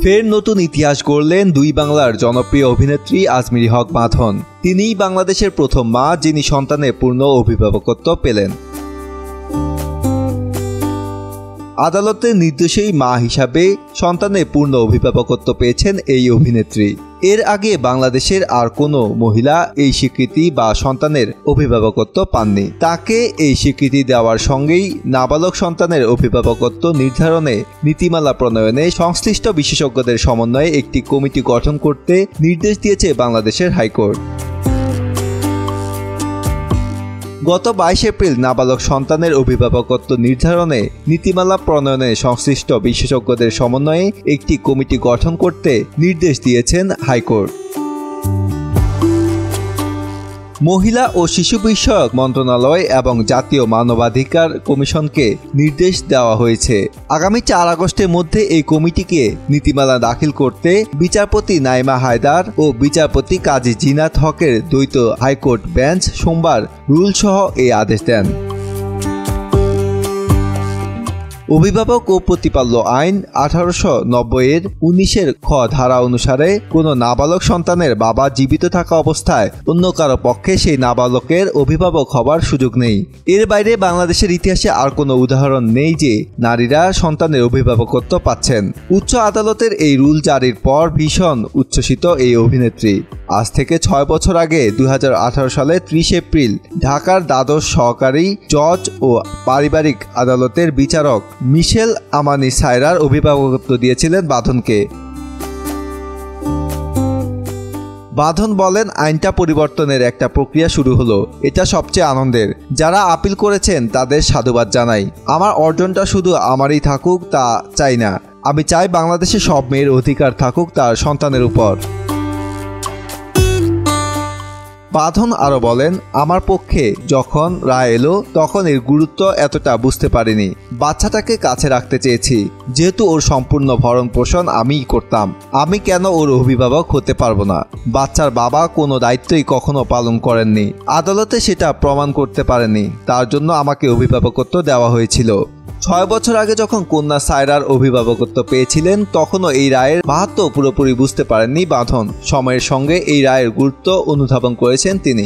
ফের নতুন ইতিহাস গড়লেন দুই বাংলার জনপ্রিয় অভিনেত্রী আজমিরি হক বাঁধন। তিনিই বাংলাদেশের প্রথম মা যিনি সন্তানের পূর্ণ অভিভাবকত্ব পেলেন। আদালতের নির্দেশেই মা হিসাবে সন্তানের পূর্ণ অভিভাবকত্ব পেয়েছেন এই অভিনেত্রী। এর আগে বাংলাদেশের আর কোনো মহিলা এই স্বীকৃতি বা সন্তানের অভিভাবকত্ব পাননি। তাকে এই স্বীকৃতি দেওয়ার সঙ্গেই নাবালক সন্তানের অভিভাবকত্ব নির্ধারণে নীতিমালা প্রণয়নে সংশ্লিষ্ট বিশেষজ্ঞদের সমন্বয়ে একটি কমিটি গঠন করতে নির্দেশ দিয়েছে বাংলাদেশের হাইকোর্ট। গত 22 এপ্রিল নাবালক সন্তানের অভিভাবকত্ব নির্ধারণে নীতিমালা প্রণয়নে সংশ্লিষ্ট বিশেষজ্ঞদের সমন্বয়ে একটি কমিটি গঠন করতে নির্দেশ দিয়েছেন হাইকোর্ট। মহিলা ও শিশু বিষয়ক মন্ত্রণালয় এবং জাতীয় মানবাধিকার কমিশনকে নির্দেশ দেওয়া হয়েছে আগামী 4 আগস্টের মধ্যে এই কমিটিকে নীতিমালা দাখিল করতে। বিচারপতি নাইমা হায়দার ও বিচারপতি কাজী জিনাত হকের দ্বৈত হাইকোর্ট বেঞ্চ সোমবার রুলসহ এই আদেশ দেন। অভিভাবক ও প্রতিপাল্য আইন 1890-এর 19-এর খ ধারা অনুসারে কোনো নাবালক সন্তানের বাবা জীবিত থাকা অবস্থায় অন্য কারো পক্ষে সেই নাবালকের অভিভাবক হবার সুযোগ নেই। এর বাইরে বাংলাদেশের ইতিহাসে আর কোনো উদাহরণ নেই যে নারীরা সন্তানের অভিভাবকত্ব পাচ্ছেন। উচ্চ আদালতের এই রুল জারির পর ভীষণ উচ্ছ্বসিত এই অভিনেত্রী। আজ থেকে 6 বছর আগে 2018 সালের 30 এপ্রিল ঢাকার দ্বাদশ সহকারী জজ ও পারিবারিক আদালতের বিচারক মিশেল আমানি সায়রার অভিভাবকত্ব দিয়েছিলেন বাঁধনকে। বাঁধন বলেন, আইনটা পরিবর্তনের একটা প্রক্রিয়া শুরু হলো। এটা সবচেয়ে আনন্দের। যারা আপিল করেছেন তাদের সাধুবাদ জানাই। আমার অর্জনটা শুধু আমারই থাকুক তা চাই না। আমি চাই বাংলাদেশে সব মেয়ের অধিকার থাকুক তার সন্তানের উপর। বাঁধন আরও বলেন, আমার পক্ষে যখন রায় এলো তখন এর গুরুত্ব এতটা বুঝতে পারিনি। বাচ্চাটাকে কাছে রাখতে চেয়েছি। যেহেতু ওর সম্পূর্ণ ভরণ পোষণ আমিই করতাম, আমি কেন ওর অভিভাবক হতে পারবো না? বাচ্চার বাবা কোনো দায়িত্বই কখনো পালন করেননি। আদালতে সেটা প্রমাণ করতে পারেনি। তার জন্য আমাকে অভিভাবকত্ব দেওয়া হয়েছিল। 6 বছর আগে যখন কন্যা সায়রার অভিভাবকত্ব পেয়েছিলেন তখনও এই রায়ের মাহাত্ম্য পুরোপুরি বুঝতে পারেননি বাঁধন। সময়ের সঙ্গে এই রায়ের গুরুত্ব অনুধাবন করেছেন তিনি।